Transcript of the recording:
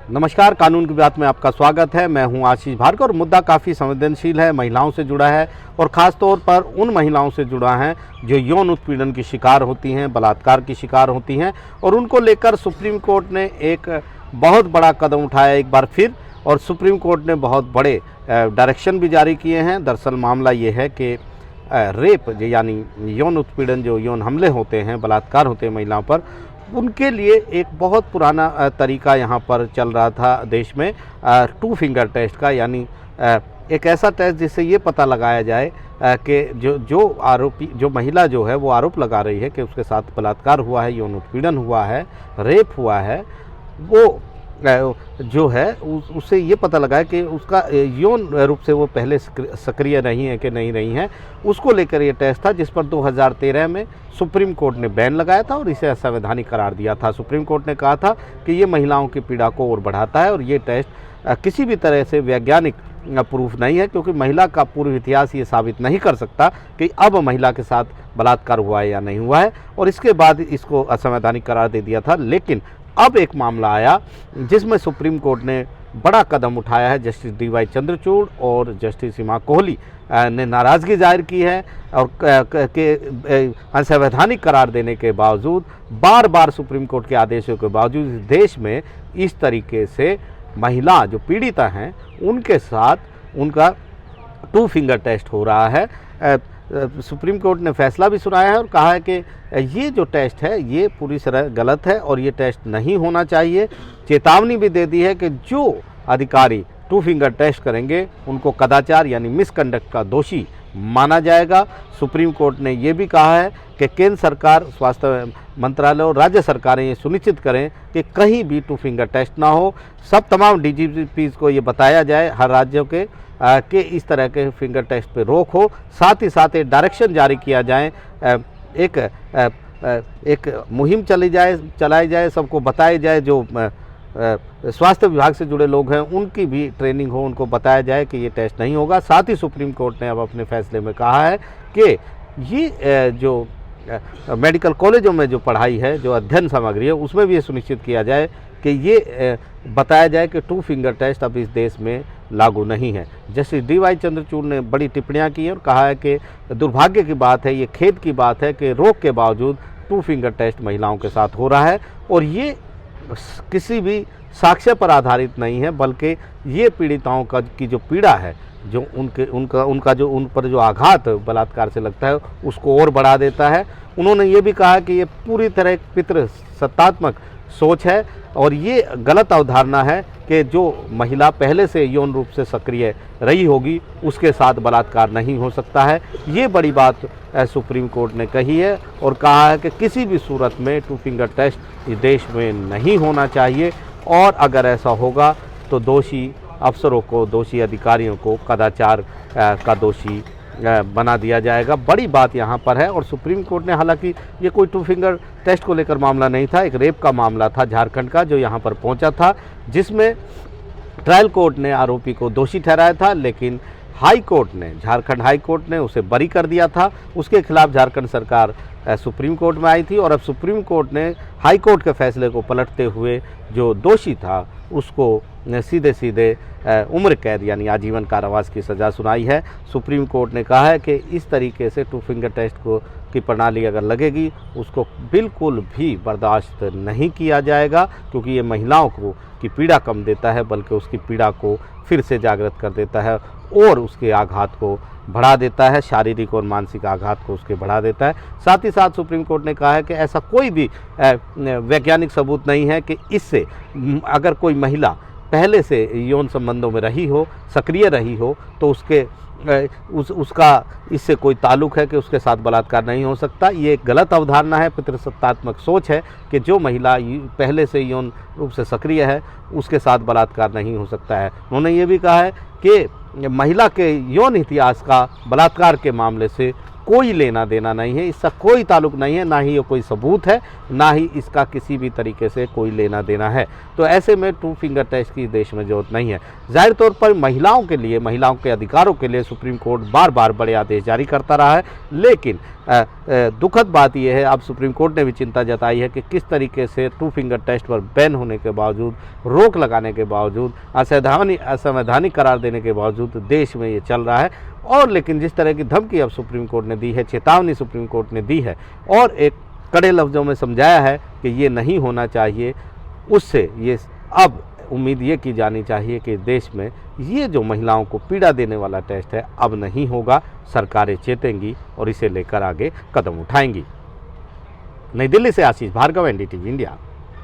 नमस्कार, कानून की बात में आपका स्वागत है। मैं हूं आशीष भार्गव और मुद्दा काफ़ी संवेदनशील है, महिलाओं से जुड़ा है और ख़ास तौर पर उन महिलाओं से जुड़ा है जो यौन उत्पीड़न की शिकार होती हैं, बलात्कार की शिकार होती हैं और उनको लेकर सुप्रीम कोर्ट ने एक बहुत बड़ा कदम उठाया एक बार फिर और सुप्रीम कोर्ट ने बहुत बड़े डायरेक्शन भी जारी किए हैं। दरअसल मामला ये है कि रेप यानी यौन उत्पीड़न, जो यौन हमले होते हैं, बलात्कार होते हैं महिलाओं पर, उनके लिए एक बहुत पुराना तरीका यहाँ पर चल रहा था देश में, टू फिंगर टेस्ट का, यानी एक ऐसा टेस्ट जिससे ये पता लगाया जाए कि जो आरोपी, जो महिला जो है वो आरोप लगा रही है कि उसके साथ बलात्कार हुआ है, यौन उत्पीड़न हुआ है, रेप हुआ है, वो जो है उससे ये पता लगा कि उसका यौन रूप से वो पहले सक्रिय नहीं है कि नहीं रही हैं, उसको लेकर ये टेस्ट था जिस पर 2013 में सुप्रीम कोर्ट ने बैन लगाया था और इसे असंवैधानिक करार दिया था। सुप्रीम कोर्ट ने कहा था कि ये महिलाओं की पीड़ा को और बढ़ाता है और ये टेस्ट किसी भी तरह से वैज्ञानिक प्रूफ नहीं है, क्योंकि महिला का पूर्व इतिहास ये साबित नहीं कर सकता कि अब महिला के साथ बलात्कार हुआ है या नहीं हुआ है, और इसके बाद इसको असंवैधानिक करार दे दिया था। लेकिन अब एक मामला आया जिसमें सुप्रीम कोर्ट ने बड़ा कदम उठाया है। जस्टिस DY चंद्रचूड़ और जस्टिस सीमा कोहली ने नाराज़गी जाहिर की है और के असंवैधानिक करार देने के बावजूद, बार बार सुप्रीम कोर्ट के आदेशों के बावजूद देश में इस तरीके से महिला जो पीड़िता हैं उनके साथ उनका टू फिंगर टेस्ट हो रहा है। सुप्रीम कोर्ट ने फैसला भी सुनाया है और कहा है कि ये जो टेस्ट है ये पूरी तरह गलत है और ये टेस्ट नहीं होना चाहिए। चेतावनी भी दे दी है कि जो अधिकारी टू फिंगर टेस्ट करेंगे उनको कदाचार यानी मिसकंडक्ट का दोषी माना जाएगा। सुप्रीम कोर्ट ने ये भी कहा है कि केंद्र सरकार, स्वास्थ्य मंत्रालय और राज्य सरकारें ये सुनिश्चित करें कि कहीं भी टू फिंगर टेस्ट ना हो। सब तमाम DGPs को ये बताया जाए हर राज्यों के कि इस तरह के फिंगर टेस्ट पे रोक हो। साथ ही साथ एक डायरेक्शन जारी किया जाए, एक मुहिम चलाई जाए, सबको बताया जाए, जो स्वास्थ्य विभाग से जुड़े लोग हैं उनकी भी ट्रेनिंग हो, उनको बताया जाए कि ये टेस्ट नहीं होगा। साथ ही सुप्रीम कोर्ट ने अब अपने फैसले में कहा है कि ये जो मेडिकल कॉलेजों में जो पढ़ाई है, जो अध्ययन सामग्री है, उसमें भी ये सुनिश्चित किया जाए कि ये बताया जाए कि टू फिंगर टेस्ट अब इस देश में लागू नहीं है। जस्टिस DY चंद्रचूड़ ने बड़ी टिप्पणियां की और कहा है कि दुर्भाग्य की बात है, ये खेद की बात है कि रोक के बावजूद टू फिंगर टेस्ट महिलाओं के साथ हो रहा है और ये किसी भी साक्ष्य पर आधारित नहीं है, बल्कि ये पीड़िताओं की जो पीड़ा है, जो उनका जो उन पर जो आघात बलात्कार से लगता है उसको और बढ़ा देता है। उन्होंने ये भी कहा कि ये पूरी तरह एक पितृसत्तात्मक सोच है और ये गलत अवधारणा है कि जो महिला पहले से यौन रूप से सक्रिय रही होगी उसके साथ बलात्कार नहीं हो सकता है। ये बड़ी बात सुप्रीम कोर्ट ने कही है और कहा है कि किसी भी सूरत में टू फिंगर टेस्ट इस देश में नहीं होना चाहिए और अगर ऐसा होगा तो दोषी अफसरों को, दोषी अधिकारियों को कदाचार का दोषी बना दिया जाएगा। बड़ी बात यहाँ पर है। और सुप्रीम कोर्ट ने, हालांकि ये कोई टू फिंगर टेस्ट को लेकर मामला नहीं था, एक रेप का मामला था झारखंड का, जो यहाँ पर पहुँचा था, जिसमें ट्रायल कोर्ट ने आरोपी को दोषी ठहराया था, लेकिन हाई कोर्ट ने, झारखंड हाई कोर्ट ने उसे बरी कर दिया था। उसके खिलाफ झारखंड सरकार सुप्रीम कोर्ट में आई थी और अब सुप्रीम कोर्ट ने हाई कोर्ट के फैसले को पलटते हुए जो दोषी था उसको सीधे सीधे उम्र कैद यानी आजीवन कारावास की सज़ा सुनाई है। सुप्रीम कोर्ट ने कहा है कि इस तरीके से टू फिंगर टेस्ट की प्रणाली अगर लगेगी उसको बिल्कुल भी बर्दाश्त नहीं किया जाएगा, क्योंकि ये महिलाओं को की पीड़ा कम देता है, बल्कि उसकी पीड़ा को फिर से जागृत कर देता है और उसके आघात को बढ़ा देता है, शारीरिक और मानसिक आघात को उसके बढ़ा देता है। साथ ही साथ सुप्रीम कोर्ट ने कहा है कि ऐसा कोई भी वैज्ञानिक सबूत नहीं है कि इससे अगर कोई महिला पहले से यौन संबंधों में रही हो, सक्रिय रही हो, तो उसका इससे कोई ताल्लुक है कि उसके साथ बलात्कार नहीं हो सकता। ये एक गलत अवधारणा है, पितृसत्तात्मक सोच है कि जो महिला पहले से यौन रूप से सक्रिय है उसके साथ बलात्कार नहीं हो सकता है। उन्होंने ये भी कहा है कि महिला के यौन इतिहास का बलात्कार के मामले से कोई लेना देना नहीं है, इसका कोई ताल्लुक नहीं है, ना ही ये कोई सबूत है, ना ही इसका किसी भी तरीके से कोई लेना देना है। तो ऐसे में टू फिंगर टेस्ट की देश में जरूरत नहीं है। जाहिर तौर पर महिलाओं के लिए, महिलाओं के अधिकारों के लिए सुप्रीम कोर्ट बार बार बड़े आदेश जारी करता रहा है, लेकिन दुखद बात यह है, अब सुप्रीम कोर्ट ने भी चिंता जताई है कि किस तरीके से 2 फिंगर टेस्ट पर बैन होने के बावजूद, रोक लगाने के बावजूद, असंवैधानिक करार देने के बावजूद देश में ये चल रहा है। और लेकिन जिस तरह की धमकी अब सुप्रीम कोर्ट ने दी है, चेतावनी सुप्रीम कोर्ट ने दी है और एक कड़े लफ्ज़ों में समझाया है कि ये नहीं होना चाहिए, उससे ये अब उम्मीद ये की जानी चाहिए कि देश में ये जो महिलाओं को पीड़ा देने वाला टेस्ट है अब नहीं होगा। सरकारें चेतेंगी और इसे लेकर आगे कदम उठाएंगी। नई दिल्ली से आशीष भार्गव, NDTV इंडिया।